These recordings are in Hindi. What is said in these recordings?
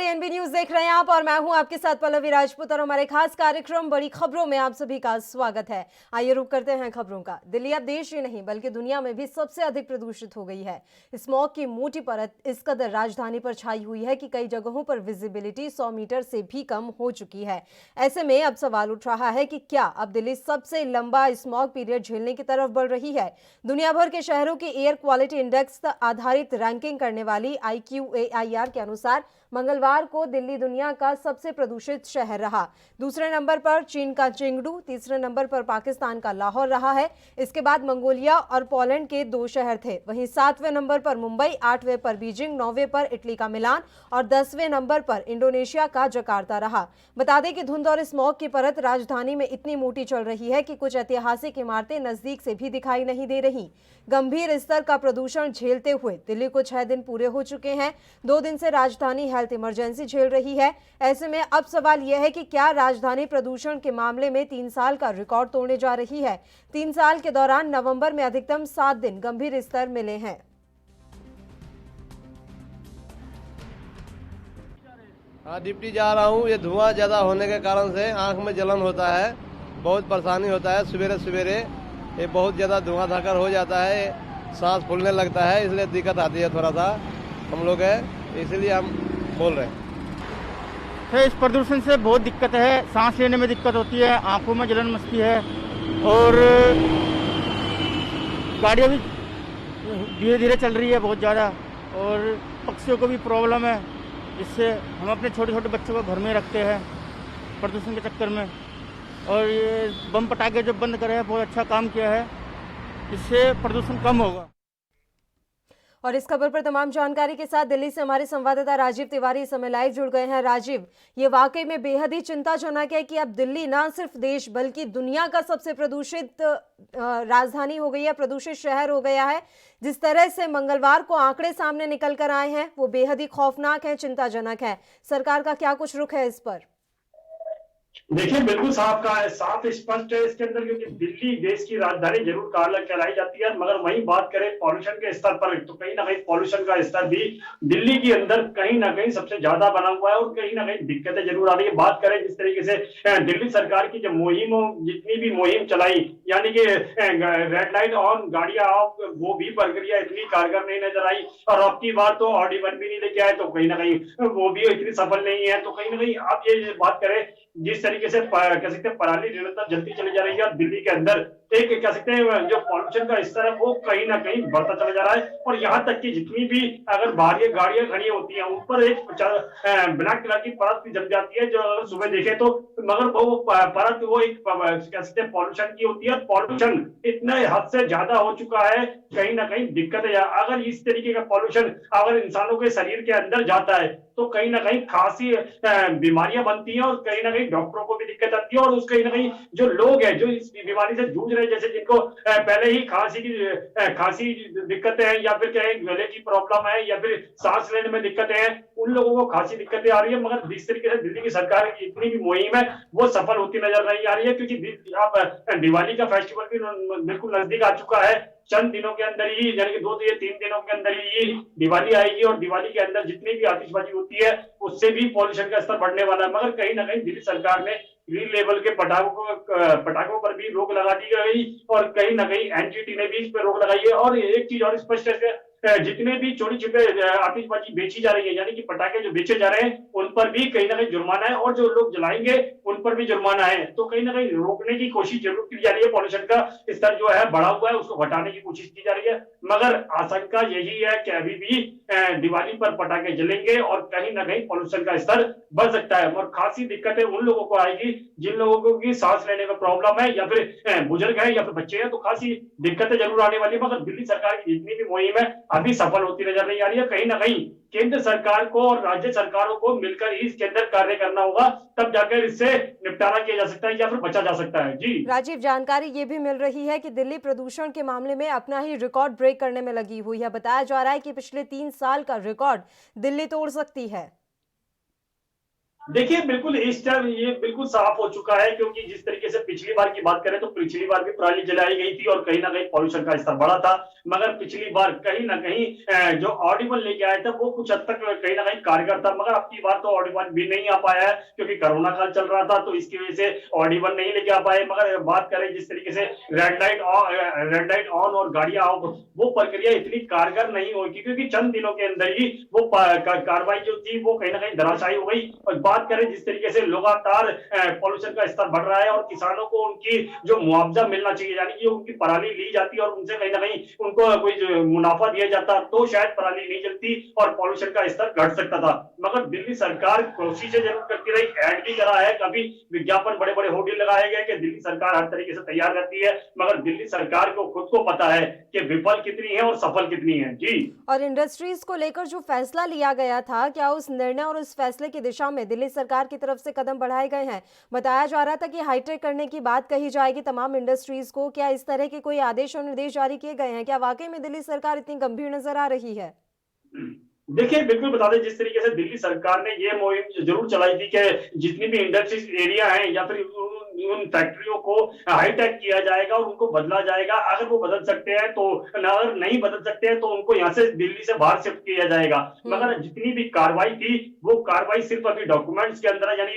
नमस्कार, एएनबी न्यूज देख रहे हैं आप और मैं हूं आपके साथ पल्लवी राजपूत और हमारे खास कार्यक्रम बड़ी खबरों में आप सभी का स्वागत है। आइए रुक करते हैं खबरों का। दिल्ली अब देश ही नहीं बल्कि दुनिया में भी सबसे अधिक प्रदूषित हो गई है। स्मॉग की मोटी परत इस कदर राजधानी पर छाई हुई है कि कई जगहों पर विजिबिलिटी 100 मीटर से भी कम हो चुकी है। ऐसे में अब सवाल उठ रहा है कि क्या अब दिल्ली सबसे लंबा स्मॉग पीरियड झेलने की तरफ बढ़ रही है। दुनिया भर के शहरों के एयर क्वालिटी इंडेक्स आधारित रैंकिंग करने वाली IQAIR के अनुसार मंगलवार को दिल्ली दुनिया का सबसे प्रदूषित शहर रहा। दूसरे नंबर पर चीन का चेंगडू, तीसरे नंबर पर पाकिस्तान का लाहौर रहा है। इसके बाद मंगोलिया और पोलैंड के 2 शहर थे। वहीं 7वें नंबर पर मुंबई, 8वें पर बीजिंग, 9वें पर इटली का मिलान और 10वें नंबर पर इंडोनेशिया का जकार्ता रहा। बता दें कि धुंध और स्मॉग की परत राजधानी में इतनी मोटी चल रही है कि कुछ ऐतिहासिक इमारतें नजदीक से भी दिखाई नहीं दे रही। गंभीर स्तर का प्रदूषण झेलते हुए दिल्ली को 6 दिन पूरे हो चुके हैं। 2 दिन से राजधानी हेल्थ इमरजेंसी झेल रही है। ऐसे में अब सवाल यह है कि क्या राजधानी प्रदूषण के मामले में 3 साल का रिकॉर्ड तोड़ने जा रही है। 3 साल के दौरान नवंबर में अधिकतम 7 दिन गंभीर स्तर मिले हैं। हाँ, डिप्टी जा रहा हूँ। ये धुआं ज़्यादा होने के कारण से आंख में जलन होता है, बहुत परेशानी होता है। सवेरे सवेरे ये बहुत ज़्यादा धुआं धाकर हो जाता है, सांस फूलने लगता है, इसलिए दिक्कत आती है थोड़ा सा हम लोग है, इसलिए हम बोल रहे हैं। तो इस प्रदूषण से बहुत दिक्कत है, सांस लेने में दिक्कत होती है, आंखों में जलन मचती है और गाड़ियाँ भी धीरे धीरे चल रही है बहुत ज़्यादा और पक्षियों को भी प्रॉब्लम है, जिससे हम अपने छोटे छोटे बच्चों को घर में रखते हैं प्रदूषण के चक्कर में। और ये बम पटाखे जो बंद करे हैं बहुत अच्छा काम किया है, इससे प्रदूषण कम होगा। और इस खबर पर तमाम जानकारी के साथ दिल्ली से हमारे संवाददाता राजीव तिवारी इस समय लाइव जुड़ गए हैं। राजीव, ये वाकई में बेहद ही चिंताजनक है कि अब दिल्ली न सिर्फ देश बल्कि दुनिया का सबसे प्रदूषित राजधानी हो गई है, प्रदूषित शहर हो गया है। जिस तरह से मंगलवार को आंकड़े सामने निकल कर आए हैं वो बेहद ही खौफनाक है, चिंताजनक है। सरकार का क्या कुछ रुख है इस पर? देखिए, बिल्कुल साफ स्पष्ट है इसके अंदर, क्योंकि दिल्ली देश की राजधानी जरूर कहलाई जाती है, मगर वहीं बात करें पॉल्यूशन के स्तर पर तो कहीं ना कहीं पॉल्यूशन का स्तर भी दिल्ली के अंदर कहीं ना कहीं सबसे ज्यादा बना हुआ है और कहीं ना कहीं दिक्कतें जरूर आ रही है। बात करें जिस तरीके से दिल्ली सरकार की जब जितनी भी मुहिम चलाई, यानी कि रेड लाइट ऑन गाड़ियां ऑफ, वो भी प्रक्रिया इतनी कारगर नहीं नजर आई। और अब की बार तो ऑडी 1 भी नहीं लेके आए, तो कहीं ना कहीं वो भी इतनी सफल नहीं है। तो कहीं ना कहीं आप ये बात करें जिस तरीके से कह सकते हैं पराली निरंतर जलती चली जा रही है और दिल्ली के अंदर एक कह सकते हैं जो पॉल्यूशन का स्तर है वो कहीं ना कहीं बढ़ता चला जा रहा है। और यहाँ तक कि जितनी भी अगर बाहरी गाड़ियां खड़ी होती हैं उन पर एक ब्लैक कलर की परत भी जम जाती है, जो अगर सुबह देखे तो, मगर वो परत वो एक कह सकते हैं पॉल्यूशन की होती है। पॉल्यूशन इतने हद से ज्यादा हो चुका है, कहीं ना कहीं दिक्कत है। अगर इस तरीके का पॉल्यूशन अगर इंसानों के शरीर के अंदर जाता है तो कहीं ना कहीं खासी बीमारियां बनती हैं और कहीं ना कहीं डॉक्टरों को भी दिक्कत आती है। और उस कहीं ना कहीं जो लोग हैं जो इस बीमारी से जूझ रहे हैं, जैसे जिनको पहले ही खांसी दिक्कतें हैं, या फिर क्या गले की प्रॉब्लम है, या फिर सांस लेने में दिक्कतें हैं, उन लोगों को खासी दिक्कतें आ रही है। मगर जिस तरीके से दिल्ली की सरकार की इतनी भी मुहिम है वो सफल होती नजर नहीं आ रही है, क्योंकि आप दिवाली का फेस्टिवल भी बिल्कुल नजदीक आ चुका है। चंद दिनों के अंदर ही, यानी कि 2 या 3 दिनों के अंदर ही दिवाली आएगी और दिवाली के अंदर जितनी भी आतिशबाजी होती है उससे भी पॉल्यूशन का स्तर बढ़ने वाला है। मगर कहीं ना कहीं दिल्ली सरकार ने ग्रीन लेवल के पटाखों पर भी रोक लगा दी गई और कहीं ना कहीं एनजीटी ने भी इस पर रोक लगाई है। और एक चीज और स्पष्ट है, जितने भी चोरी छिपे आतिशबाजी बेची जा रही है, यानी कि पटाखे जो बेचे जा रहे हैं उन पर भी कहीं ना कहीं जुर्माना है और जो लोग जलाएंगे उन पर भी जुर्माना है। तो कहीं ना कहीं रोकने की कोशिश जरूर की जा रही है, पॉल्यूशन का स्तर जो है बढ़ा हुआ है उसको घटाने की कोशिश की जा रही है। मगर आशंका यही है कि अभी भी दिवाली पर पटाखे जलेंगे और कहीं ना कहीं पॉल्यूशन का स्तर बढ़ सकता है और खासी दिक्कतें उन लोगों को आएगी जिन लोगों को की सांस लेने में प्रॉब्लम है, या फिर बुजुर्ग है, या फिर बच्चे हैं, तो खासी दिक्कतें जरूर आने वाली है। मगर दिल्ली सरकार की जितनी भी मुहिम है अभी सफल होती नजर नहीं आ रही है। कहीं ना कहीं केंद्र सरकार को और राज्य सरकारों को मिलकर ही इसके अंदर कार्य करना होगा, तब जाकर इससे निपटारा किया जा सकता है या फिर बचा जा सकता है। जी राजीव, जानकारी ये भी मिल रही है कि दिल्ली प्रदूषण के मामले में अपना ही रिकॉर्ड ब्रेक करने में लगी हुई है। बताया जा रहा है कि पिछले 3 साल का रिकॉर्ड दिल्ली तोड़ सकती है। देखिए बिल्कुल इस टाइम ये बिल्कुल साफ हो चुका है, क्योंकि जिस तरीके से पिछली बार की बात करें तो पिछली बार भी पराली जलाई गई थी और कहीं ना कहीं पॉल्यूशन का स्तर बढ़ा था। मगर पिछली बार कहीं ना कहीं जो ऑडिबल लेके आया था वो कुछ हद तक कहीं ना कहीं कारगर था, मगर अब की बार तो ऑडिबल भी नहीं आ पाया है, क्योंकि कोरोना काल चल रहा था तो इसकी वजह से ऑडिबल नहीं लेके आ पाए। मगर बात करें जिस तरीके से रेड लाइट ऑन और गाड़ियां ऑफ, वो प्रक्रिया इतनी कारगर नहीं होगी, क्योंकि चंद दिनों के अंदर ही वो कार्रवाई जो थी वो कहीं ना कहीं धराशायी हो गई। और बात करें जिस तरीके से लगातार पॉल्यूशन का स्तर बढ़ रहा है और किसानों को उनकी जो मुआवजा मिलना चाहिए, यानी कि उनकी पराली ली जाती है और उनसे कहीं ना कहीं उनको कोई मुनाफा दिया जाता तो शायद पराली नहीं जलती और पॉल्यूशन का स्तर घट सकता था। मगर दिल्ली सरकार कोशिशें जरूर करती रही, ऐड भी करा है, कभी विज्ञापन बड़े बड़े होर्डिंग लगाए गए कि दिल्ली सरकार हर तरीके से तैयार रहती है, मगर दिल्ली सरकार को खुद को पता है कि विफल कितनी है और सफल कितनी है। जी। और इंडस्ट्रीज को लेकर जो फैसला लिया गया था, क्या उस निर्णय और उस फैसले की दिशा में दिल्ली सरकार की तरफ से कदम बढ़ाए गए हैं? बताया जा रहा था कि हाईटेक करने की बात कही जाएगी तमाम इंडस्ट्रीज को। क्या इस तरह के कोई आदेश और निर्देश जारी किए गए हैं? क्या वाकई में दिल्ली सरकार इतनी गंभीर नजर आ रही है? देखिए बिल्कुल बता दें, जिस तरीके से दिल्ली सरकार ने ये मुहिम जरूर चलाई थी कि जितनी भी इंडस्ट्रियल एरिया है या फिर उन फैक्ट्रियों को हाईटेक किया जाएगा और उनको बदला जाएगा। अगर वो बदल सकते हैं तो, अगर नहीं बदल सकते हैं तो उनको यहाँ से दिल्ली से बाहर शिफ्ट किया जाएगा। मगर जितनी भी कार्रवाई थी वो कार्रवाई सिर्फ अभी डॉक्यूमेंट्स के अंदर है, यानी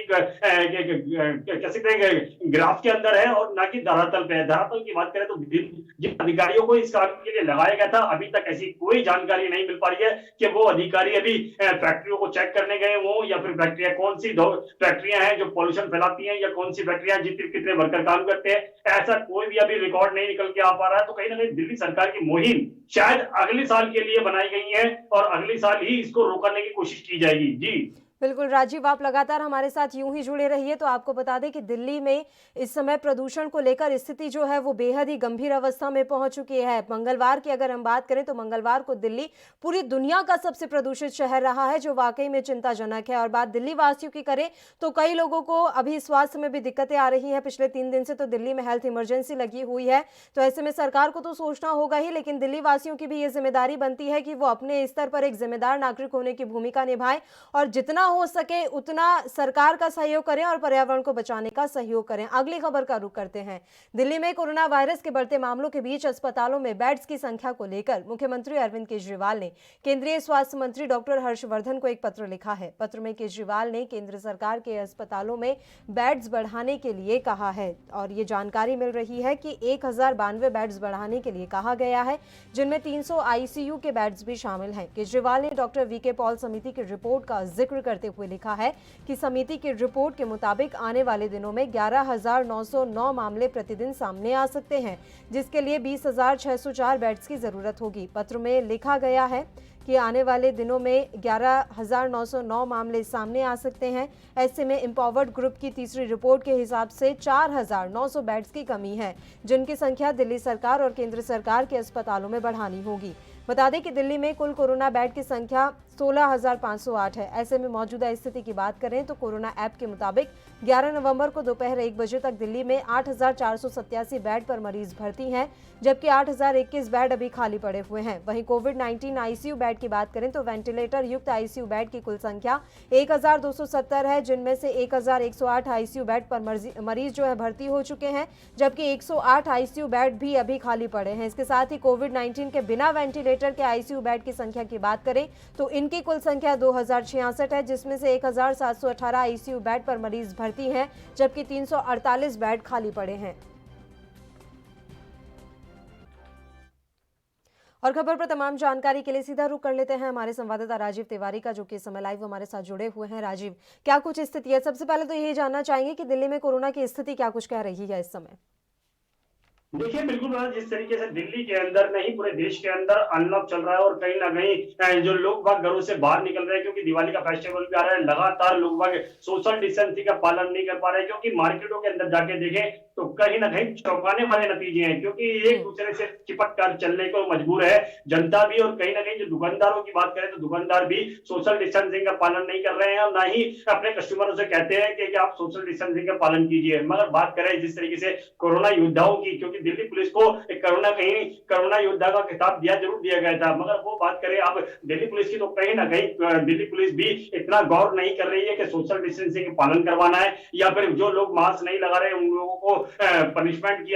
कह सकते हैं ग्राफ के अंदर है और ना कि धरातल पे है। धरातल की बात करें तो जिन अधिकारियों को इस काम के लिए लगाया गया था अभी तक ऐसी कोई जानकारी नहीं मिल पा रही है कि वो अधिकारी अभी फैक्ट्रियों को चेक करने गए हो या फिर फैक्ट्रियां कौन सी फैक्ट्रियां हैं जो पॉल्यूशन फैलाती हैं या कौन सी फैक्ट्रियां कितने वर्कर काम करते हैं। ऐसा कोई भी अभी रिकॉर्ड नहीं निकल के आ पा रहा है। तो कहीं ना कहीं दिल्ली सरकार की मुहिम शायद अगले साल के लिए बनाई गई है और अगले साल ही इसको रोकने की कोशिश की जाएगी। जी बिल्कुल राजीव, आप लगातार हमारे साथ यूं ही जुड़े रहिए। तो आपको बता दें कि दिल्ली में इस समय प्रदूषण को लेकर स्थिति जो है वो बेहद ही गंभीर अवस्था में पहुंच चुकी है। मंगलवार की अगर हम बात करें तो मंगलवार को दिल्ली पूरी दुनिया का सबसे प्रदूषित शहर रहा है, जो वाकई में चिंताजनक है। और बात दिल्ली वासियों की करें तो कई लोगों को अभी स्वास्थ्य में भी दिक्कतें आ रही हैं। पिछले 3 दिन से तो दिल्ली में हेल्थ इमरजेंसी लगी हुई है। तो ऐसे में सरकार को तो सोचना होगा ही, लेकिन दिल्ली वासियों की भी ये जिम्मेदारी बनती है कि वो अपने स्तर पर एक जिम्मेदार नागरिक होने की भूमिका निभाएं और जितना हो सके उतना सरकार का सहयोग करें और पर्यावरण को बचाने का सहयोग करें। अगली खबर का रुख करते हैं। दिल्ली में कोरोना वायरस के बढ़ते मामलों के बीच अस्पतालों में बेड्स की संख्या को लेकर मुख्यमंत्री अरविंद केजरीवाल ने केंद्रीय स्वास्थ्य मंत्री डॉक्टर हर्षवर्धन को एक पत्र लिखा है। पत्र में केजरीवाल ने केंद्र सरकार के अस्पतालों में बेड्स बढ़ाने के लिए कहा है और ये जानकारी मिल रही है कि 1092 बेड्स बढ़ाने के लिए कहा गया है, जिनमें 300 आईसीयू के बेड्स भी शामिल हैं। केजरीवाल ने डॉक्टर वीके पॉल समिति की रिपोर्ट का जिक्र करते हुए लिखा है कि समिति की रिपोर्ट के मुताबिक आने वाले दिनों में 11,909 मामले प्रतिदिन सामने आ सकते हैं, जिसके लिए 20,604 बेड्स की जरूरत होगी। पत्र में लिखा गया है कि आने वाले दिनों में 11,909 मामले सामने आ सकते हैं। ऐसे में एम्पावर्ड ग्रुप की तीसरी रिपोर्ट के हिसाब से 4,900 बेड्स की कमी है, जिनकी संख्या दिल्ली सरकार और केंद्र सरकार के अस्पतालों में बढ़ानी होगी। बता दें कि दिल्ली में कुल कोरोना बेड की संख्या 16,508 है। ऐसे में मौजूदा स्थिति की बात करें तो कोरोना ऐप के मुताबिक 11 नवंबर को दोपहर 1 बजे तक दिल्ली में 8,487 बेड पर मरीज भर्ती हैं, जबकि 8,021 बेड अभी खाली पड़े हुए हैं। वहीं कोविड-19 आईसीयू बेड की बात करें तो वेंटिलेटर युक्त आईसीयू बेड की कुल संख्या 1,270 है, जिनमें से 1,108 आईसीयू बेड पर मरीज जो है भर्ती हो चुके हैं, जबकि 108 आईसीयू बेड भी अभी खाली पड़े हैं। इसके साथ ही कोविड-19 के बिना वेंटिलेटर के आईसीयू बेड की संख्या की बात करें तो इनकी कुल संख्या 2,066 है, जिसमें से 1,718 आईसीयू बेड पर मरीज भर्ती हैं, जबकि 348 बेड खाली पड़े हैं। और खबर पर तमाम जानकारी के लिए सीधा रुख कर लेते हैं हमारे संवाददाता राजीव तिवारी का, जो कि समय लाइव हमारे साथ जुड़े हुए हैं। राजीव, क्या कुछ स्थिति है? सबसे पहले तो यही जानना चाहेंगे कि दिल्ली में कोरोना की स्थिति क्या कुछ कह रही है इस समय। देखिए बिल्कुल जिस तरीके से दिल्ली के अंदर नहीं पूरे देश के अंदर अनलॉक चल रहा है और कहीं ना कहीं जो लोग बाग घरों से बाहर निकल रहे हैं, क्योंकि दिवाली का फेस्टिवल भी आ रहा है, लगातार लोग बाग सोशल डिस्टेंसिंग का पालन नहीं कर पा रहे हैं। क्योंकि मार्केटों के अंदर जाके देखें तो कहीं ना कहीं चौंकाने वाले नतीजे हैं, क्योंकि एक दूसरे से चिपक कर चलने को मजबूर है जनता भी। और कहीं ना कहीं जो दुकानदारों की बात करें तो दुकानदार भी सोशल डिस्टेंसिंग का पालन नहीं कर रहे हैं और ना ही अपने कस्टमरों से कहते हैं कि आप सोशल डिस्टेंसिंग का पालन कीजिए। मगर बात करें जिस तरीके से कोरोना योद्धाओं की, क्योंकि दिल्ली पुलिस को कोरोना योद्धा का खिताब जरूर दिया गया था, मगर वो बात करें अब दिल्ली पुलिस की, तो कहीं ना कहीं दिल्ली पुलिस भी इतना गौर नहीं कर रही है कि सोशल डिस्टेंसिंग का पालन करवाना है या फिर जो लोग मास्क नहीं लगा रहे उन लोगों को पनिशमेंट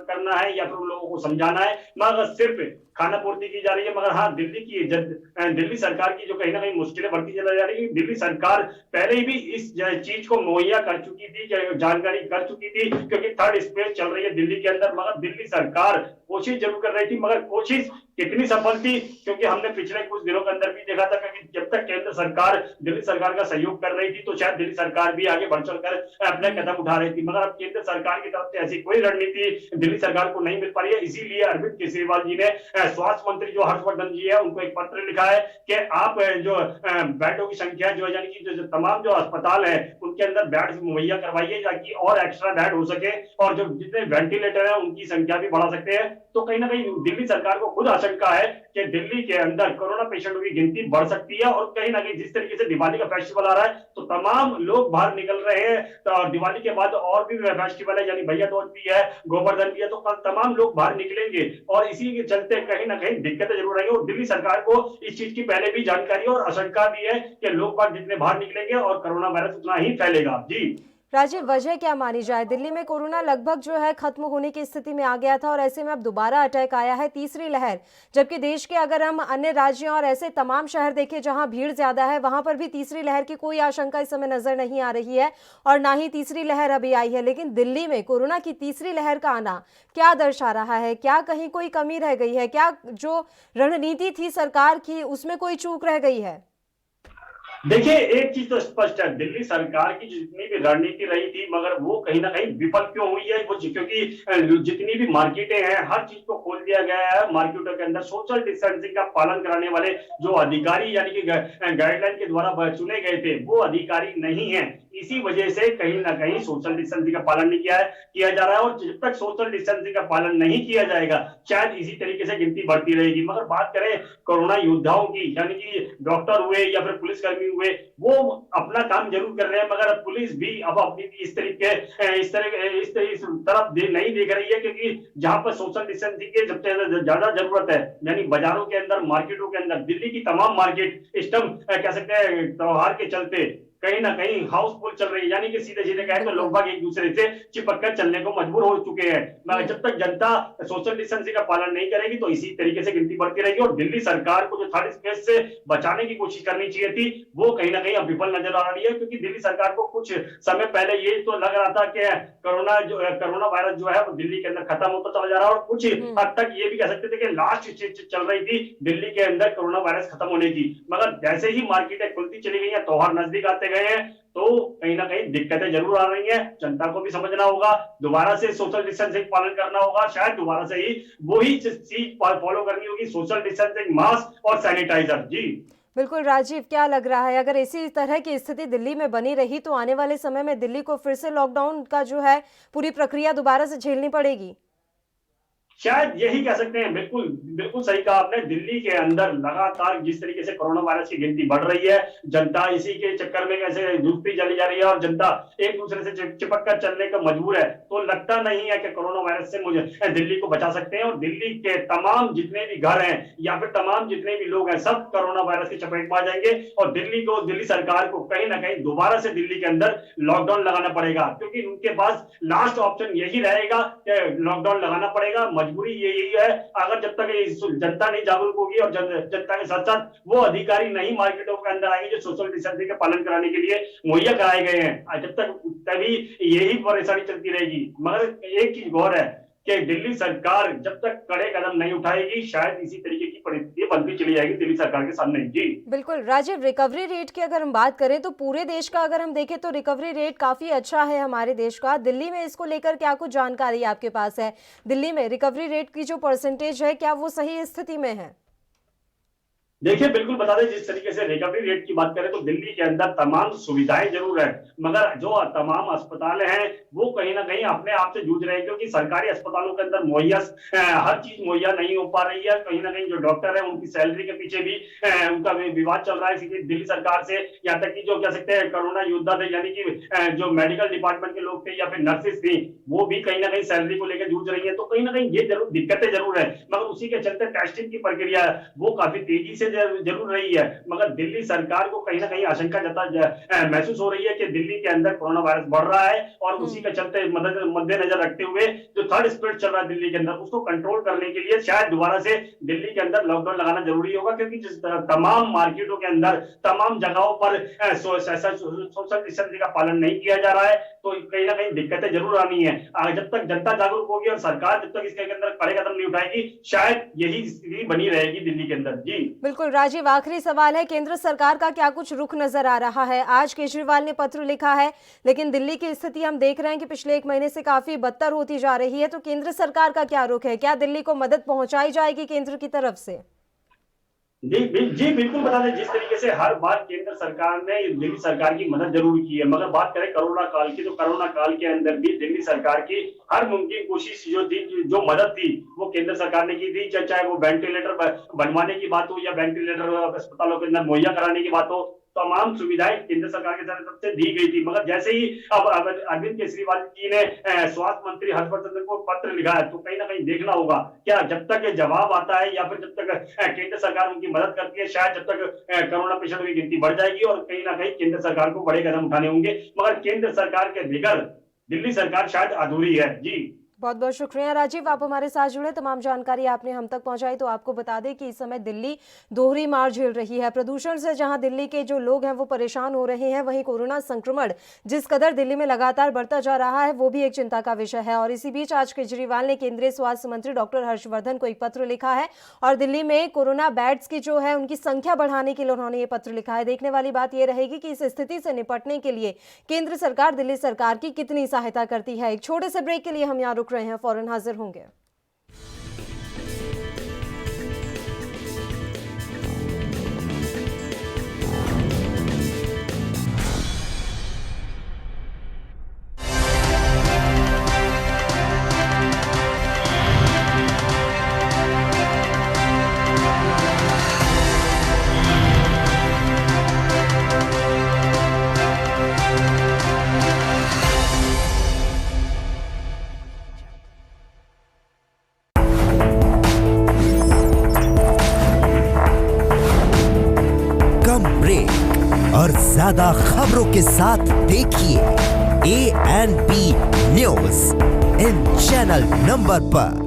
करना है या फिर उन लोगों को समझाना है, मगर सिर्फ खाना पूर्ति की जा रही है। मगर हाँ, दिल्ली सरकार की जो कहीं ना कहीं मुश्किलें बढ़ती चली जा रही है। दिल्ली सरकार पहले ही भी इस चीज को मुहैया कर चुकी थी, जानकारी कर चुकी थी, क्योंकि थर्ड स्पेस चल रही है दिल्ली के अंदर, मगर दिल्ली सरकार कोशिश जरूर कर रही थी, मगर कोशिश कितनी सफल थी, क्योंकि हमने पिछले कुछ दिनों के अंदर भी देखा था, क्योंकि जब तक केंद्र सरकार दिल्ली सरकार का सहयोग कर रही थी तो शायद दिल्ली सरकार भी आगे बढ़ चढ़कर अपने कदम उठा रही थी, मगर अब केंद्र सरकार की तरफ से ऐसी कोई रणनीति दिल्ली सरकार को नहीं मिल पा रही है। इसीलिए अरविंद केजरीवाल जी ने स्वास्थ्य मंत्री जो हर्षवर्धन जी है उनको एक पत्र लिखा है कि आप जो बेडों की संख्या जो यानी कि जो तमाम जो अस्पताल है उनके अंदर बेड मुहैया करवाइए ताकि और एक्स्ट्रा बेड हो सके, और जो जितने वेंटिलेटर है उनकी संख्या भी बढ़ा सकते हैं। तो कहीं ना कहीं दिल्ली सरकार को खुद आशंका है कि दिल्ली के अंदर कोरोना पेशेंटों की गिनती बढ़ सकती है, और कहीं ना कहीं जिस तरीके से दिवाली का फेस्टिवल आ रहा है तो तमाम लोग बाहर निकल रहे हैं, तो दिवाली के बाद और भी फेस्टिवल है, यानी भैया दूज भी है, गोवर्धन भी है, तो तमाम लोग बाहर निकलेंगे और इसी के चलते कहीं ना कहीं दिक्कतें जरूर आएंगी। और दिल्ली सरकार को इस चीज की पहले भी जानकारी और आशंका भी है कि लोग बाहर जितने बाहर निकलेंगे और कोरोना वायरस उतना ही फैलेगा। जी राजीव, वजह क्या मानी जाए? दिल्ली में कोरोना लगभग जो है खत्म होने की स्थिति में आ गया था और ऐसे में अब दोबारा अटैक आया है, तीसरी लहर, जबकि देश के अगर हम अन्य राज्यों और ऐसे तमाम शहर देखें जहां भीड़ ज्यादा है वहां पर भी तीसरी लहर की कोई आशंका इस समय नजर नहीं आ रही है और ना ही तीसरी लहर अभी आई है। लेकिन दिल्ली में कोरोना की तीसरी लहर का आना क्या दर्शा रहा है? क्या कहीं कोई कमी रह गई है? क्या जो रणनीति थी सरकार की उसमें कोई चूक रह गई है? देखिए, एक चीज तो स्पष्ट है, दिल्ली सरकार की जितनी भी रणनीति रही थी मगर वो कहीं ना कहीं विफल क्यों हुई है, वो क्योंकि जितनी भी मार्केटें हैं हर चीज को खोल दिया गया है। मार्केटों के अंदर सोशल डिस्टेंसिंग का पालन कराने वाले जो अधिकारी यानी कि गाइडलाइन के द्वारा चुने गए थे वो अधिकारी नहीं है, इसी वजह से कहीं ना कहीं सोशल डिस्टेंसिंग का पालन नहीं किया जा रहा है। और जब तक सोशल डिस्टेंसिंग का पालन नहीं किया जाएगा शायद इसी तरीके से गिनती बढ़ती रहेगी। मगर बात करें कोरोना योद्धाओं की, यानी कि डॉक्टर हुए या फिर पुलिसकर्मी हुए, वो अपना काम जरूर कर रहे हैं, मगर पुलिस भी अब अपनी इस तरफ नहीं देख रही है, क्योंकि जहां पर सोशल डिस्टेंसिंग की सबसे ज्यादा जरूरत है यानी बाजारों के अंदर, मार्केटों के अंदर, दिल्ली की तमाम मार्केट इस टाइम कह सकते हैं त्योहार के चलते कहीं ना कहीं हाउसफुल चल रही है, यानी कि सीधे सीधे कहें तो लोग बाग एक दूसरे से चिपक कर चलने को मजबूर हो चुके हैं। जब तक जनता सोशल डिस्टेंसिंग का पालन नहीं करेगी तो इसी तरीके से गिनती बढ़ती रहेगी। और दिल्ली सरकार को जो थर्ड स्पेस से बचाने की कोशिश करनी चाहिए थी वो कहीं ना कहीं अब विफल नजर आ रही है, क्योंकि दिल्ली सरकार को कुछ समय पहले ये तो लग रहा था कि कोरोना वायरस जो है वो दिल्ली के अंदर खत्म होता चला जा रहा है, और कुछ हद तक ये भी कह सकते थे कि लास्ट स्टेज चल रही थी दिल्ली के अंदर कोरोना वायरस खत्म होने की। मगर जैसे ही मार्केटें खुलती चली गई हैं, त्योहार नजदीक आते गए हैं, तो कहीं ना कहीं दिक्कतें जरूर आ रही हैं। जनता को भी समझना होगा, दोबारा से सोशल डिस्टेंसिंग पालन करना होगा, शायद दोबारा से ही वही चीज फॉलो करनी होगी, सोशल डिस्टेंसिंग, मास्क और सैनिटाइजर। जी बिल्कुल राजीव, क्या लग रहा है अगर इसी तरह की स्थिति दिल्ली में बनी रही तो आने वाले समय में दिल्ली को फिर से लॉकडाउन का जो है पूरी प्रक्रिया दोबारा से झेलनी पड़ेगी? शायद यही कह सकते हैं। बिल्कुल बिल्कुल सही कहा आपने। दिल्ली के अंदर लगातार जिस तरीके से कोरोना वायरस की गिनती बढ़ रही है, जनता इसी के चक्कर में कैसे जूझती चली जा रही है और जनता एक दूसरे से चिपक कर चलने का मजबूर है, तो लगता नहीं है कि कोरोना वायरस से मुझे दिल्ली को बचा सकते हैं। और दिल्ली के तमाम जितने भी घर हैं या फिर तमाम जितने भी लोग हैं सब कोरोना वायरस की चपेट में आ जाएंगे, और दिल्ली सरकार को कहीं ना कहीं दोबारा से दिल्ली के अंदर लॉकडाउन लगाना पड़ेगा, क्योंकि उनके पास लास्ट ऑप्शन यही रहेगा कि लॉकडाउन लगाना पड़ेगा। मजबूरी यही है, अगर जब तक जनता नहीं जागरूक होगी और जनता के साथ साथ वो अधिकारी नहीं मार्केटों के अंदर आएंगे जो सोशल डिस्टेंसिंग का पालन कराने के लिए मुहैया कराए गए हैं, जब तक तभी यही परेशानी चलती रहेगी। मगर एक चीज गौर है कि दिल्ली सरकार जब तक कड़े कदम नहीं उठाएगी शायद इसी तरीके की परिस्थिति बनती चली जाएगी दिल्ली सरकार के सामने। जी बिल्कुल राजीव, रिकवरी रेट की अगर हम बात करें तो पूरे देश का अगर हम देखें तो रिकवरी रेट काफी अच्छा है हमारे देश का। दिल्ली में इसको लेकर क्या कुछ जानकारी आपके पास है? दिल्ली में रिकवरी रेट की जो परसेंटेज है क्या वो सही स्थिति में है? देखिए बिल्कुल बता दें, जिस तरीके से रिकवरी रेट की बात करें तो दिल्ली के अंदर तमाम सुविधाएं जरूर है, मगर जो तमाम अस्पताल हैं वो कहीं ना कहीं अपने आप से जूझ रहे हैं, क्योंकि सरकारी अस्पतालों के अंदर मुहैया हर चीज मुहैया नहीं हो पा रही है। कहीं ना कहीं जो डॉक्टर है उनकी सैलरी के पीछे भी उनका विवाद चल रहा है दिल्ली सरकार से। यहाँ तक कि जो कह सकते हैं कोरोना योद्धा थे, यानी कि जो मेडिकल डिपार्टमेंट के लोग थे या फिर नर्सेस थी, वो भी कहीं ना कहीं सैलरी को लेकर जूझ रही है। तो कहीं ना कहीं ये जरूर दिक्कतें जरूर है, मगर उसी के चलते टेस्टिंग की प्रक्रिया वो काफी तेजी से जरूर रही है। मगर दिल्ली सरकार को कहीं ना कहीं आशंका महसूस हो रही है कि दिल्ली के अंदर कोरोना वायरस बढ़ रहा है, और उसी के चलते मद्देनजर रखते हुए जो थर्ड स्प्रेड चल रहा है दिल्ली के अंदर, उसको कंट्रोल करने के लिए शायद दोबारा से दिल्ली के अंदर लॉकडाउन लगाना जरूरी होगा। क्योंकि जिस तमाम मार्केटों के अंदर तमाम जगहों पर सोशल डिस्टेंसिंग का पालन नहीं किया जा रहा है, तो कहीं ना कहीं दिक्कतें जरूर आनी है। जब तक जनता जागरूक होगी और सरकार जब तक इसके अंदर कड़े कदम नहीं उठाएगी, शायद यही स्थिति बनी रहेगी दिल्ली के अंदर। जी बिल्कुल राजीव, आखिरी सवाल है, केंद्र सरकार का क्या कुछ रुख नजर आ रहा है? आज केजरीवाल ने पत्र लिखा है, लेकिन दिल्ली की स्थिति हम देख रहे हैं कि पिछले 1 महीने से काफी बदतर होती जा रही है। तो केंद्र सरकार का क्या रुख है? क्या दिल्ली को मदद पहुंचाई जाएगी केंद्र की तरफ से? जी बिल्कुल बता दें, जिस तरीके से हर बार केंद्र सरकार ने दिल्ली सरकार की मदद जरूर की है, मगर बात करें कोरोना काल की, तो कोरोना काल के अंदर भी दिल्ली सरकार की हर मुमकिन कोशिश जो थी, जो मदद थी, वो केंद्र सरकार ने की थी। चाहे वो वेंटिलेटर बनवाने की बात हो या वेंटिलेटर अस्पतालों के अंदर मुहैया कराने की बात हो, तमाम सुविधाएं केंद्र सरकार की तरफ से दी गई थी। मगर जैसे ही अब अरविंद केजरीवाल जी ने स्वास्थ्य मंत्री हर्षवर्धन को पत्र लिखा है, तो कहीं ना कहीं देखना होगा क्या जब तक जवाब आता है या फिर जब तक केंद्र सरकार उनकी मदद करती है, शायद जब तक कोरोना पेशेंट की गिनती बढ़ जाएगी और कहीं ना कहीं केंद्र सरकार को बड़े कदम उठाने होंगे। मगर केंद्र सरकार के बगैर दिल्ली सरकार शायद अधूरी है। जी बहुत बहुत शुक्रिया राजीव, आप हमारे साथ जुड़े, तमाम जानकारी आपने हम तक पहुंचाई। तो आपको बता दें कि इस समय दिल्ली दोहरी मार झेल रही है प्रदूषण से। जहां दिल्ली के जो लोग हैं वो परेशान हो रहे हैं, वहीं कोरोना संक्रमण जिस कदर दिल्ली में लगातार बढ़ता जा रहा है वो भी एक चिंता का विषय है। और इसी बीच आज केजरीवाल ने केंद्रीय स्वास्थ्य मंत्री डॉक्टर हर्षवर्धन को एक पत्र लिखा है और दिल्ली में कोरोना बेड्स की जो है उनकी संख्या बढ़ाने के लिए उन्होंने ये पत्र लिखा है। देखने वाली बात यह रहेगी कि इस स्थिति से निपटने के लिए केंद्र सरकार दिल्ली सरकार की कितनी सहायता करती है। एक छोटे से ब्रेक के लिए हम यहाँ रुक रहे हैं, फौरन हाजिर होंगे। और ज्यादा खबरों के साथ देखिए ANP news in channel number पर।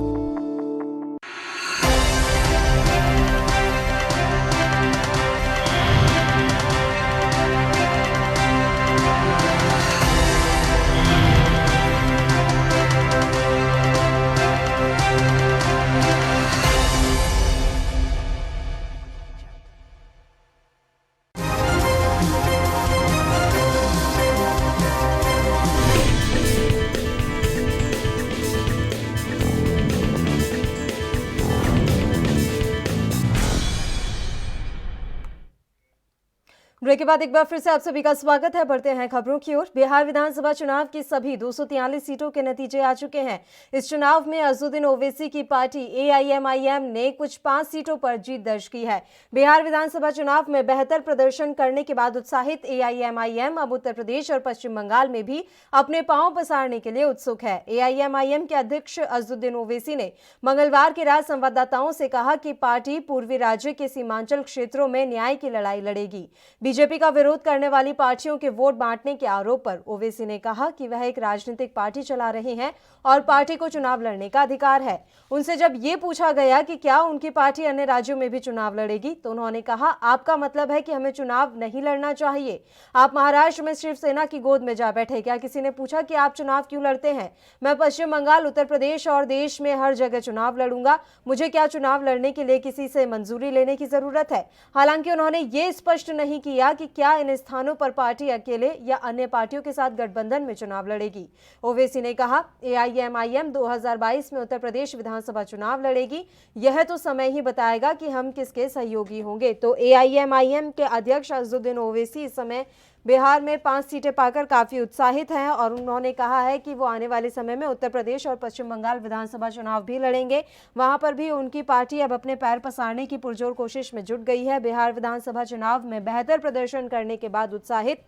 ब्रेक के बाद एक बार फिर से आप सभी का स्वागत है। बढ़ते हैं खबरों की ओर। बिहार विधानसभा चुनाव की सभी 243 सीटों के नतीजे आ चुके हैं। इस चुनाव में अज़ुद्दीन ओवैसी की पार्टी AIMIM ने कुछ 5 सीटों पर जीत दर्ज की है। बिहार विधानसभा चुनाव में बेहतर प्रदर्शन करने के बाद उत्साहित AIMIM अब उत्तर प्रदेश और पश्चिम बंगाल में भी अपने पांव पसारने के लिए उत्सुक है। AIMIM के अध्यक्ष अज़ुद्दीन ओवैसी ने मंगलवार की रात संवाददाताओं से कहा कि पार्टी पूर्वी राज्य के सीमांचल क्षेत्रों में न्याय की लड़ाई लड़ेगी। बीजेपी का विरोध करने वाली पार्टियों के वोट बांटने के आरोप पर ओवैसी ने कहा कि वह एक राजनीतिक पार्टी चला रहे हैं और पार्टी को चुनाव लड़ने का अधिकार है। उनसे जब ये पूछा गया कि क्या उनकी पार्टी अन्य राज्यों में भी चुनाव लड़ेगी, तो उन्होंने कहा, आपका मतलब है कि हमें चुनाव नहीं लड़ना चाहिए? आप महाराष्ट्र में शिवसेना की गोद में जा बैठे। क्या किसी ने पूछा कि आप चुनाव क्यों लड़ते हैं? मैं पश्चिम बंगाल, उत्तर प्रदेश और देश में हर जगह चुनाव लड़ूंगा। मुझे क्या चुनाव लड़ने के लिए किसी से मंजूरी लेने की जरूरत है? हालांकि उन्होंने ये स्पष्ट नहीं किया किया कि क्या इन स्थानों पर पार्टी अकेले या अन्य पार्टियों के साथ गठबंधन में चुनाव लड़ेगी। ओवैसी ने कहा, एआईएमआईएम 2022 में उत्तर प्रदेश विधानसभा चुनाव लड़ेगी, यह तो समय ही बताएगा कि हम किसके सहयोगी होंगे। तो एआईएमआईएम के अध्यक्ष अजहरुद्दीन ओवैसी इस समय बिहार में 5 सीटें पाकर काफी उत्साहित हैं और उन्होंने कहा है कि वो आने वाले समय में उत्तर प्रदेश और पश्चिम बंगाल विधानसभा चुनाव भी लड़ेंगे। वहां पर भी उनकी पार्टी अब अपने पैर पसारने की पुरजोर कोशिश में जुट गई है। बिहार विधानसभा चुनाव में बेहतर प्रदर्शन करने के बाद उत्साहित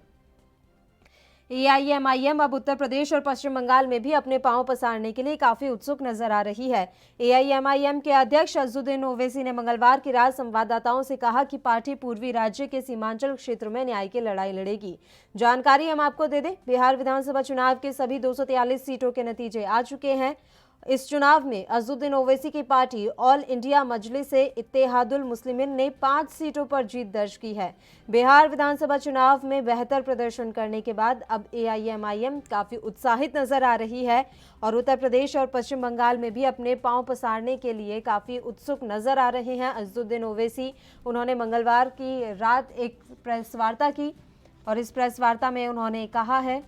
एआईएमआईएम अब उत्तर प्रदेश और पश्चिम बंगाल में भी अपने पांव पसारने के लिए काफी उत्सुक नजर आ रही है। एआईएमआईएम के अध्यक्ष अजहरुद्दीन ओवैसी ने मंगलवार की रात संवाददाताओं से कहा कि पार्टी पूर्वी राज्य के सीमांचल क्षेत्र में न्याय की लड़ाई लड़ेगी। जानकारी हम आपको दे दें, बिहार विधानसभा चुनाव के सभी 243 सीटों के नतीजे आ चुके हैं। इस चुनाव में अजहरुद्दीन ओवैसी की party all India मजलिस-ए Ittehadul Muslimeen ने 5 सीटों पर जीत दर्ज की है। बिहार विधानसभा चुनाव में बेहतर प्रदर्शन करने के बाद अब एआईएमआईएम काफी उत्साहित नजर आ रही है और उत्तर प्रदेश और पश्चिम बंगाल में भी अपने पांव पसारने के लिए काफी उत्सुक नजर आ रहे हैं अजहरुद्दीन ओवैसी। उन्होंने मंगलवार की रात एक प्रेस वार्ता की और इस प्रेस वार्ता में उन्होंने कहा है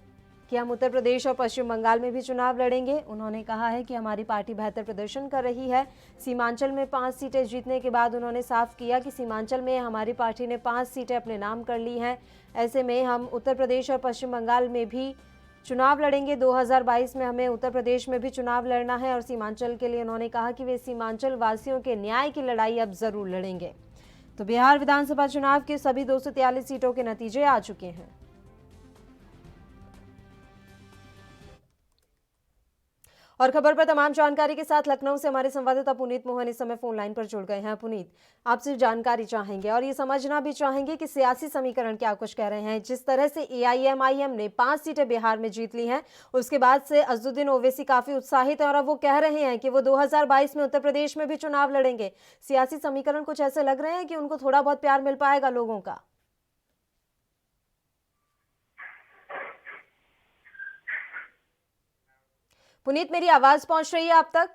कि हम उत्तर प्रदेश और पश्चिम बंगाल में भी चुनाव लड़ेंगे। उन्होंने कहा है कि हमारी पार्टी बेहतर प्रदर्शन कर रही है। सीमांचल में 5 सीटें जीतने के बाद उन्होंने साफ किया कि सीमांचल में हमारी पार्टी ने 5 सीटें अपने नाम कर ली हैं। ऐसे में हम उत्तर प्रदेश और पश्चिम बंगाल में भी चुनाव लड़ेंगे। 2022 में हमें उत्तर प्रदेश में भी चुनाव लड़ना है और सीमांचल के लिए उन्होंने कहा कि वे सीमांचल वासियों के न्याय की लड़ाई अब जरूर लड़ेंगे। तो बिहार विधानसभा चुनाव के सभी 243 सीटों के नतीजे आ चुके हैं। और खबर पर तमाम जानकारी के साथ लखनऊ से हमारे संवाददाता पुनीत मोहन इस समय फोन लाइन पर जुड़ गए हैं। पुनीत, आपसे जानकारी चाहेंगे और ये समझना भी चाहेंगे कि सियासी समीकरण क्या कुछ कह रहे हैं। जिस तरह से एआईएमआईएम ने 5 सीटें बिहार में जीत ली हैं, उसके बाद से अजहरुद्दीन ओवैसी काफी उत्साहित है और अब वो कह रहे हैं कि वो 2022 में उत्तर प्रदेश में भी चुनाव लड़ेंगे। सियासी समीकरण कुछ ऐसे लग रहे हैं कि उनको थोड़ा बहुत प्यार मिल पाएगा लोगों का। पुनीत, मेरी आवाज पहुंच रही है आप तक?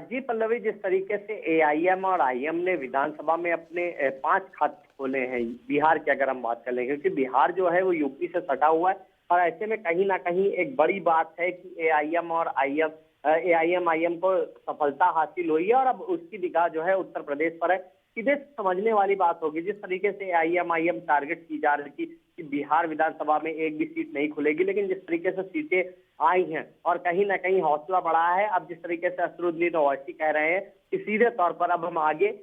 जी पल्लवी, जिस तरीके से एआईएम और आईएम ने विधानसभा में अपने 5 खाते खोले हैं बिहार की, अगर हम बात कर लें, क्योंकि बिहार जो है वो यूपी से सटा हुआ है और ऐसे में कहीं ना कहीं एक बड़ी बात है कि एआईएम और एआईएम को सफलता हासिल हुई है और अब उसकी निगाह जो है उत्तर प्रदेश पर है। सीधे समझने वाली बात होगी, जिस तरीके से एआईएमआईएम टारगेट की जा रही थी कि बिहार विधानसभा में एक भी सीट नहीं खुलेगी, लेकिन जिस तरीके से सीटें आई हैं और कहीं ना कहीं हौसला बढ़ा है। अब जिस तरीके से अजहरुद्दीन ओवैसी कह रहे हैं कि सीधे तौर पर अब हम आगे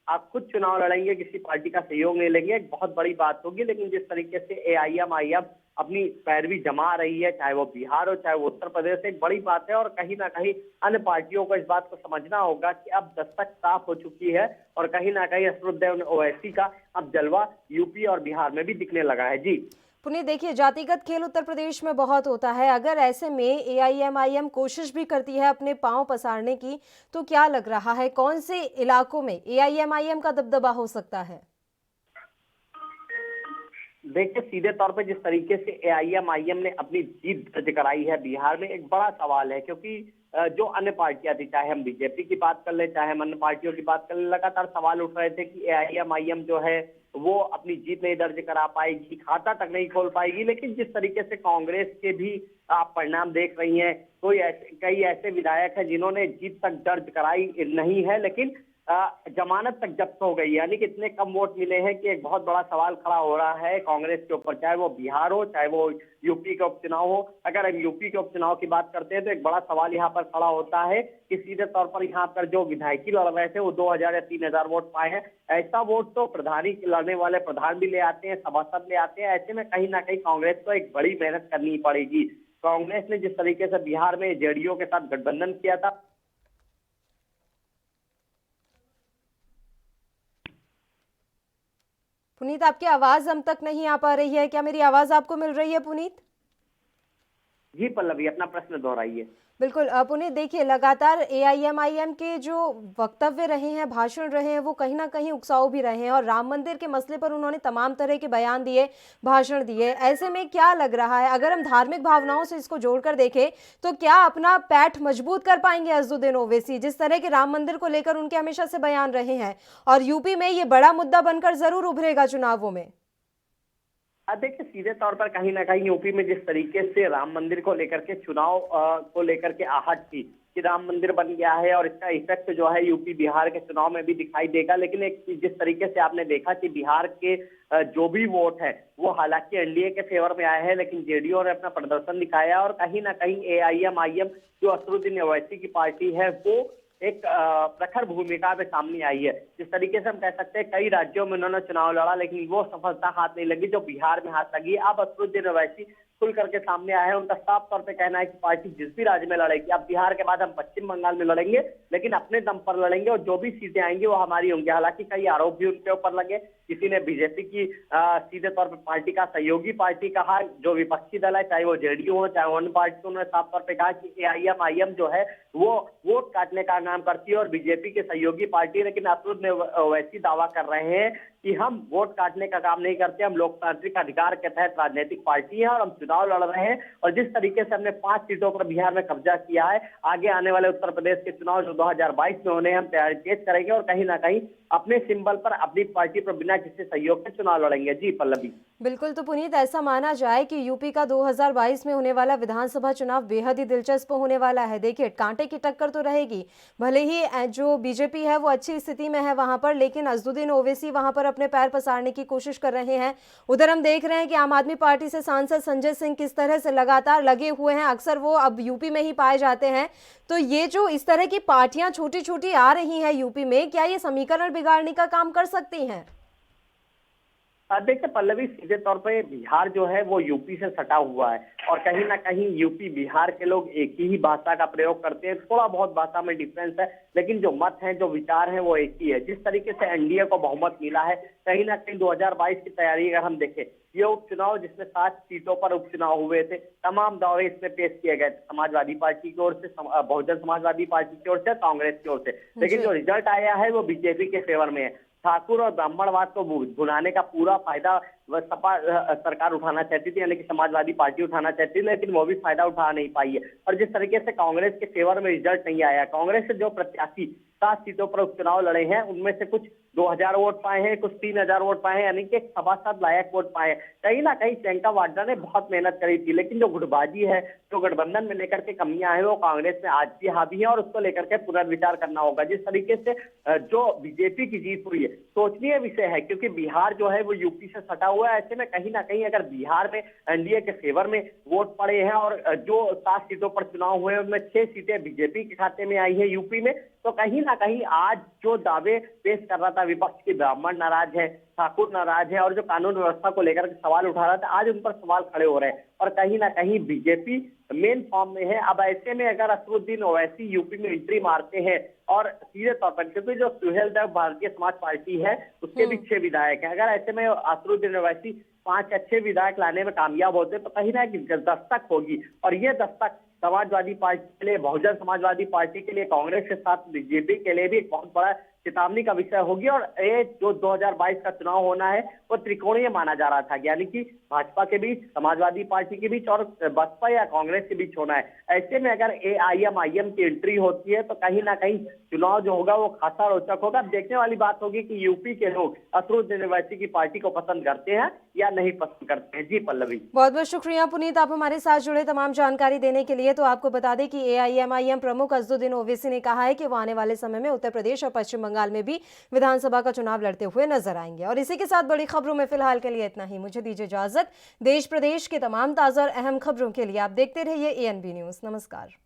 आप खुद चुनाव लड़ेंगे, किसी पार्टी का सहयोग नहीं लेंगे, एक बहुत बड़ी बात होगी। लेकिन जिस तरीके से एआईएमआईएम अपनी पैरवी जमा रही है, चाहे वो बिहार हो चाहे वो उत्तर प्रदेश, एक बड़ी बात है और कहीं ना कहीं अन्य पार्टियों को इस बात को समझना होगा कि अब दस्तक साफ हो चुकी है और कहीं ना कहीं अजहरुद्दीन ओवैसी का अब जलवा यूपी और बिहार में भी दिखने लगा है। जी पुनीत, देखिए, जातिगत खेल उत्तर प्रदेश में बहुत होता है। अगर ऐसे में एआईएमआईएम कोशिश भी करती है अपने पांव पसारने की, तो क्या लग रहा है कौन से इलाकों में एआईएमआईएम का दबदबा हो सकता है? देखिए, सीधे तौर पे जिस तरीके से एआईएमआईएम ने अपनी जीत दर्ज कराई है बिहार में, एक बड़ा सवाल है, क्योंकि जो अन्य पार्टियां थी, चाहे हम बीजेपी की बात कर ले चाहे हम अन्य पार्टियों की बात कर ले, लगातार सवाल उठ रहे थे कि एआईएमआईएम जो है वो अपनी जीत नहीं दर्ज करा पाएगी, खाता तक नहीं खोल पाएगी। लेकिन जिस तरीके से कांग्रेस के भी आप परिणाम देख रही हैं, कई ऐसे विधायक हैं जिन्होंने जीत तक दर्ज कराई नहीं है, लेकिन जमानत तक जब्त हो गई, यानी कि इतने कम वोट मिले हैं कि एक बहुत बड़ा सवाल खड़ा हो रहा है कांग्रेस के ऊपर, चाहे वो बिहार हो चाहे वो यूपी का उपचुनाव हो। अगर हम यूपी के उपचुनाव की बात करते हैं तो एक बड़ा सवाल यहाँ पर खड़ा होता है कि सीधे तौर पर यहाँ पर जो विधायकी लड़ रहे थे वो 2000 या 3000 वोट पाए हैं। ऐसा वोट तो प्रधानी लड़ने वाले प्रधान भी ले आते हैं, सभासद ले आते हैं। ऐसे में कहीं ना कहीं कांग्रेस को एक बड़ी मेहनत करनी पड़ेगी। कांग्रेस ने जिस तरीके से बिहार में जेडीयू के साथ गठबंधन किया था, पुनीत, आपकी आवाज हम तक नहीं आ पा रही है। क्या मेरी आवाज आपको मिल रही है पुनीत? जी पल्लवी, अपना प्रश्न दोहराइए। बिल्कुल पुनीत, देखिए लगातार एआईएमआईएम के जो वक्तव्य रहे हैं, भाषण रहे हैं, वो कहीं ना कहीं उकसाऊ भी रहे हैं और राम मंदिर के मसले पर उन्होंने तमाम तरह के बयान दिए, भाषण दिए। ऐसे में क्या लग रहा है, अगर हम धार्मिक भावनाओं से इसको जोड़कर देखें तो क्या अपना पैठ मजबूत कर पाएंगे अज़दुद्दीन ओवैसी, जिस तरह के राम मंदिर को लेकर उनके हमेशा से बयान रहे हैं, और यूपी में ये बड़ा मुद्दा बनकर जरूर उभरेगा चुनावों में? देखिए, सीधे तौर पर कहीं ना कहीं यूपी में जिस तरीके से राम मंदिर को लेकर के चुनाव को लेकर के आहट थी कि राम मंदिर बन गया है और इसका इफेक्ट जो है यूपी बिहार के चुनाव में भी दिखाई देगा, लेकिन एक जिस तरीके से आपने देखा कि बिहार के जो भी वोट है वो हालांकि एनडीए के फेवर में आए हैं, लेकिन जेडीयू ने अपना प्रदर्शन दिखाया और कहीं ना कहीं एआईएमआईएम जो असदुद्दीन ओवैसी की पार्टी है वो एक प्रखर भूमिका पे सामने आई है। जिस तरीके से हम कह सकते हैं कई राज्यों में उन्होंने चुनाव लड़ा, लेकिन वो सफलता हाथ नहीं लगी जो बिहार में हाथ लगी। अब असदुद्दीन ओवैसी खुल करके सामने आया है। उनका साफ तौर पे कहना है कि पार्टी जिस भी राज्य में लड़ेगी, अब बिहार के बाद हम पश्चिम बंगाल में लड़ेंगे, लेकिन अपने दम पर लड़ेंगे और जो भी सीटें आएंगी वो हमारी होंगी। हालांकि कई आरोप भी उनके ऊपर लगे। किसी ने बीजेपी की सीधे तौर पर पार्टी का सहयोगी पार्टी कहा, जो विपक्षी दल है, चाहे वो जेडीयू हो चाहे वन पार्टी, उन्होंने साफ तौर पे कहा कि एआईएमआईएम जो है वो वोट काटने का काम करती है और बीजेपी के सहयोगी पार्टी है। लेकिन असदुद्दीन ओवैसी दावा कर रहे हैं कि हम वोट काटने का काम नहीं करते, हम लोकतांत्रिक अधिकार के तहत राजनीतिक पार्टी है और हम चुनाव लड़ रहे हैं। और जिस तरीके से हमने 5 सीटों पर बिहार में कब्जा किया है, आगे आने वाले उत्तर प्रदेश के चुनाव जो 2022 में होने हैं, हम तैयारी तेज करेंगे और कहीं ना कहीं अपने सिंबल पर अपनी पार्टी पर बिना किसी सहयोग के चुनाव लड़ेंगे। जी पल्लवी। बिल्कुल, तो पुनीत ऐसा माना जाए कि यूपी का 2022 में होने वाला विधानसभा चुनाव बेहद ही दिलचस्प होने वाला है। देखिए, कांटे की टक्कर तो रहेगी, भले ही जो बीजेपी है वो अच्छी स्थिति में है वहां पर, लेकिन अज़दुद्दीन ओवैसी वहां पर अपने पैर पसारने की कोशिश कर रहे हैं। उधर हम देख रहे हैं कि आम आदमी पार्टी से सांसद संजय सिंह किस तरह से लगातार लगे हुए हैं, अक्सर वो अब यूपी में ही पाए जाते हैं। तो ये जो इस तरह की पार्टियां छोटी छोटी आ रही हैं यूपी में, क्या ये समीकरण बिगाड़ने का काम कर सकती हैं? देखिए पल्लवी, सीधे तौर पे बिहार जो है वो यूपी से सटा हुआ है और कहीं ना कहीं यूपी बिहार के लोग एक ही भाषा का प्रयोग करते हैं। थोड़ा बहुत भाषा में डिफरेंस है, लेकिन जो मत है, जो विचार है वो एक ही है। जिस तरीके से एनडीए को बहुमत मिला है, कहीं ना कहीं 2022 की तैयारी अगर हम देखें, ये उपचुनाव जिसमें 7 सीटों पर उपचुनाव हुए थे, तमाम दावे इसमें पेश किए गए, समाजवादी पार्टी की ओर से, बहुजन समाजवादी पार्टी की ओर से, कांग्रेस की ओर से, लेकिन जो रिजल्ट आया है वो बीजेपी के फेवर में है। ठाकुर और ब्राह्मणवाद को भुनाने का पूरा फायदा सपा सरकार उठाना चाहती थी, यानी कि समाजवादी पार्टी उठाना चाहती थी, लेकिन वो भी फायदा उठा नहीं पाई है। और जिस तरीके से कांग्रेस के फेवर में रिजल्ट नहीं आया, कांग्रेस से जो प्रत्याशी 7 सीटों पर उपचुनाव लड़े हैं उनमें से कुछ 2000 वोट पाए हैं, कुछ 3000 वोट पाए हैं, यानी कि 7.25 लाख वोट पाए हैं। कहीं ना कहीं प्रियंका वाड्रा ने बहुत मेहनत करी थी, लेकिन जो गुटबाजी है, जो गठबंधन में लेकर के कमियां हैं, वो कांग्रेस में आज भी हावी है और उसको लेकर के पुनर्विचार करना होगा। जिस तरीके से जो बीजेपी की जीत हुई है, सोचनीय विषय है, क्योंकि बिहार जो है वो यूपी से सटा हुआ है। ऐसे में कहीं ना कहीं अगर बिहार में एनडीए के फेवर में वोट पड़े हैं और जो 7 सीटों पर चुनाव हुए उनमें 6 सीटें बीजेपी के खाते में आई है यूपी में, तो कहीं ना कहीं आज जो दावे पेश कर रहा था विपक्ष की, ब्राह्मण नाराज है, ठाकुर नाराज है और जो कानून व्यवस्था को लेकर के सवाल उठा रहा था, आज उन पर सवाल खड़े हो रहे हैं और कहीं ना कहीं बीजेपी मेन फॉर्म में है। अब ऐसे में अगर असदुद्दीन ओवैसी यूपी में एंट्री मारते हैं और सीधे तौर पर, क्योंकि जो सुहेल देव भारतीय समाज पार्टी है उसके भी 6 विधायक हैं, अगर ऐसे में असदुद्दीन ओवैसी 5 अच्छे विधायक लाने में कामयाब होते तो कहीं ना कहीं दस्तक होगी और ये दस्तक समाजवादी पार्टी के लिए, बहुजन समाजवादी पार्टी के लिए, कांग्रेस के साथ बीजेपी के लिए भी एक बहुत बड़ा चेतावनी का विषय होगी। और ये जो 2022 का चुनाव होना है वो त्रिकोणीय माना जा रहा था, यानी कि भाजपा के बीच, समाजवादी पार्टी के बीच और बसपा या कांग्रेस के बीच होना है। ऐसे में अगर एआईएमआईएम की एंट्री होती है तो कहीं ना कहीं चुनाव जो होगा वो खासा रोचक होगा। अब देखने वाली बात होगी कि यूपी के लोग असदुद्दीन ओवैसी की पार्टी को पसंद करते हैं या नहीं पसंद करते हैं। जी पल्लवी, बहुत बहुत शुक्रिया पुनीत, आप हमारे साथ जुड़े तमाम जानकारी देने के लिए। तो आपको बता दें कि एआईएमआईएम प्रमुख असदुद्दीन ओवैसी ने कहा है कि वो आने वाले समय में उत्तर प्रदेश और पश्चिम बंगाल में भी विधानसभा का चुनाव लड़ते हुए नजर आएंगे। और इसी के साथ बड़ी खबरों में फिलहाल के लिए इतना ही। मुझे दीजिए इजाजत। देश प्रदेश के तमाम ताजा और अहम खबरों के लिए आप देखते रहिए एएनबी न्यूज। नमस्कार।